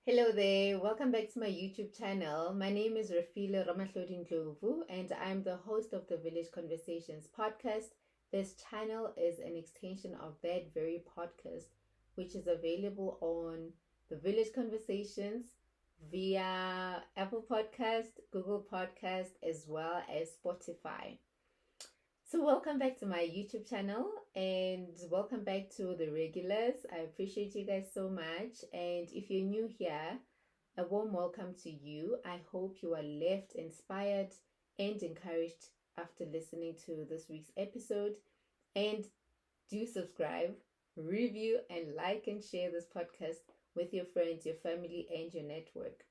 Hello there, welcome back to my YouTube channel. My name is Rafila Ramahlodin Ndlovu and I'm the host of the Village Conversations podcast. This channel is an extension of that very podcast, which is available on the Village Conversations via Apple Podcast, Google Podcast, as well as Spotify. So welcome back to my YouTube channel and welcome back to the regulars. I appreciate you guys so much. And if you're new here, a warm welcome to you. I hope you are left inspired and encouraged after listening to this week's episode. And do subscribe, review, and like and share this podcast with your friends, your family, and your network.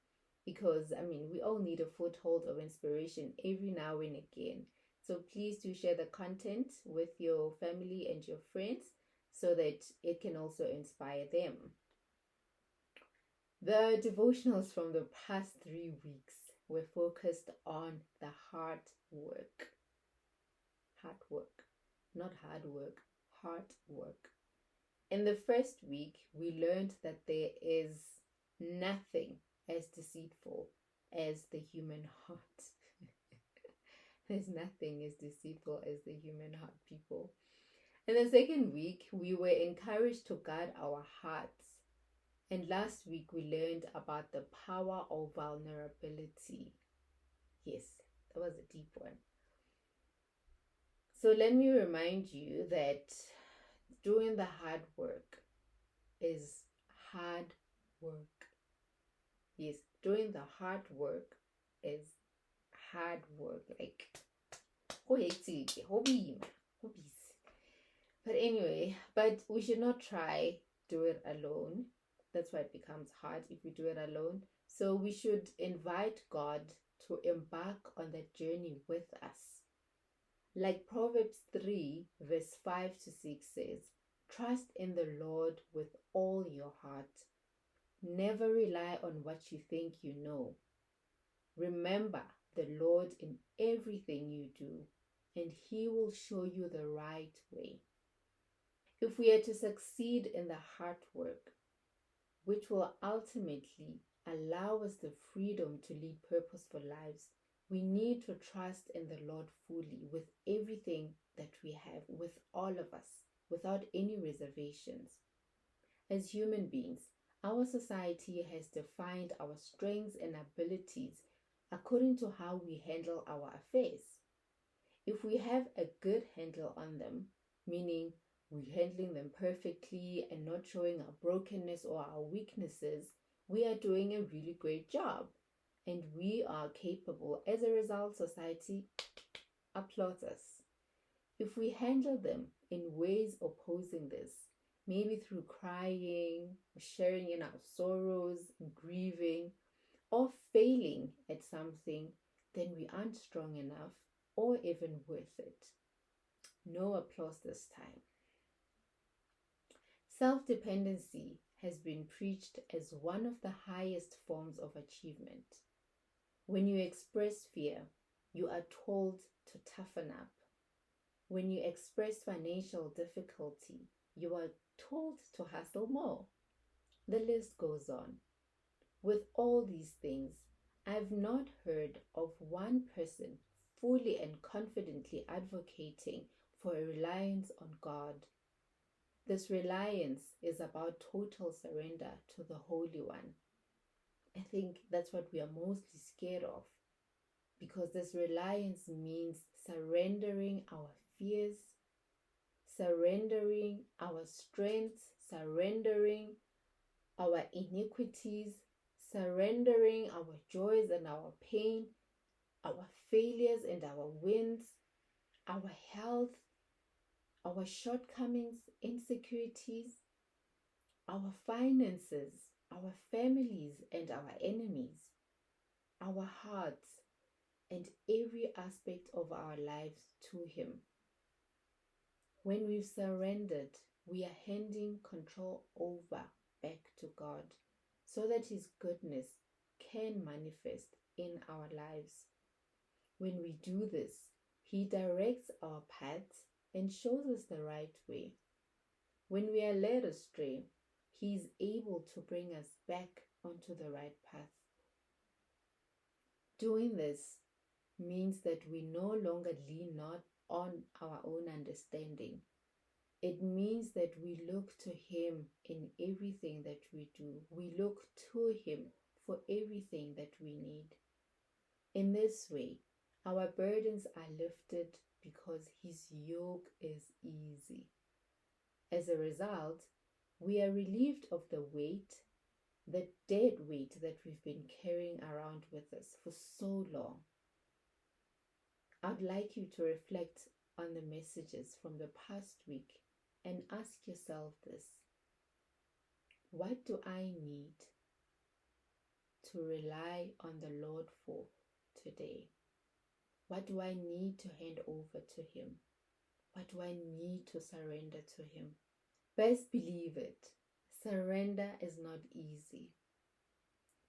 Because, we all need a foothold of inspiration every now and again. So please do share the content with your family and your friends so that it can also inspire them. The devotionals from the past 3 weeks were focused on the hard work. Hard work. Not hard work. Hard work. In the first week, we learned that there is nothing as deceitful as the human heart. There's nothing as deceitful as the human heart, people. In the second week, we were encouraged to guard our hearts. And last week, we learned about the power of vulnerability. Yes, that was a deep one. So let me remind you that doing the hard work is hard work. Yes, doing the hard work is hard work, like hobbies. But anyway, we should not try do it alone. That's why it becomes hard if we do it alone. So we should invite God to embark on that journey with us. Like Proverbs 3 verse 5 to 6 says, trust in the Lord with all your heart. Never rely on what you think you know. Remember the Lord in everything you do, and He will show you the right way. If we are to succeed in the hard work, which will ultimately allow us the freedom to lead purposeful lives, we need to trust in the Lord fully with everything that we have, with all of us, without any reservations. As human beings, our society has defined our strengths and abilities according to how we handle our affairs. If we have a good handle on them, meaning we're handling them perfectly and not showing our brokenness or our weaknesses, we are doing a really great job. And we are capable. As a result, society applauds us. If we handle them in ways opposing this, maybe through crying, sharing in our sorrows, grieving, or failing at something, then we aren't strong enough or even worth it. No applause this time. Self-dependency has been preached as one of the highest forms of achievement. When you express fear, you are told to toughen up. When you express financial difficulty, you are told to hustle more. The list goes on. With all these things, I've not heard of one person fully and confidently advocating for a reliance on God. This reliance is about total surrender to the Holy One. I think that's what we are mostly scared of, because this reliance means surrendering our fears, surrendering our strengths, surrendering our iniquities, surrendering our joys and our pain, our failures and our wins, our health, our shortcomings, insecurities, our finances, our families and our enemies, our hearts, and every aspect of our lives to Him. When we've surrendered, we are handing control over back to God so that His goodness can manifest in our lives. When we do this, He directs our paths and shows us the right way. When we are led astray, He is able to bring us back onto the right path. Doing this means that we no longer lean not on our own understanding. It means that we look to Him in everything that we do. We look to Him for everything that we need. In this way, our burdens are lifted because His yoke is easy. As a result, we are relieved of the weight, the dead weight that we've been carrying around with us for so long. I'd like you to reflect on the messages from the past week and ask yourself this: what do I need to rely on the Lord for today? What do I need to hand over to Him? What do I need to surrender to Him? Best believe it, surrender is not easy,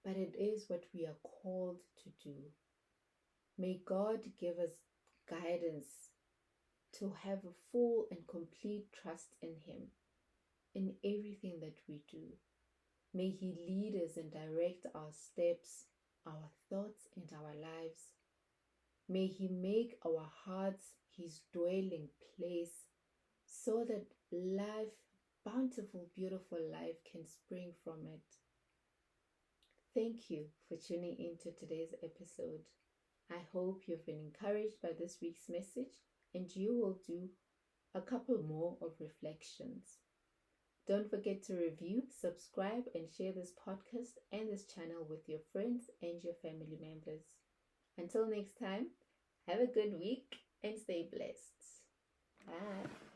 but it is what we are called to do. May God give us guidance to have a full and complete trust in Him in everything that we do. May He lead us and direct our steps, our thoughts, and our lives. May He make our hearts His dwelling place so that life, bountiful, beautiful life, can spring from it. Thank you for tuning into today's episode. I hope you've been encouraged by this week's message and you will do a couple more of reflections. Don't forget to review, subscribe, and share this podcast and this channel with your friends and your family members. Until next time, have a good week and stay blessed. Bye.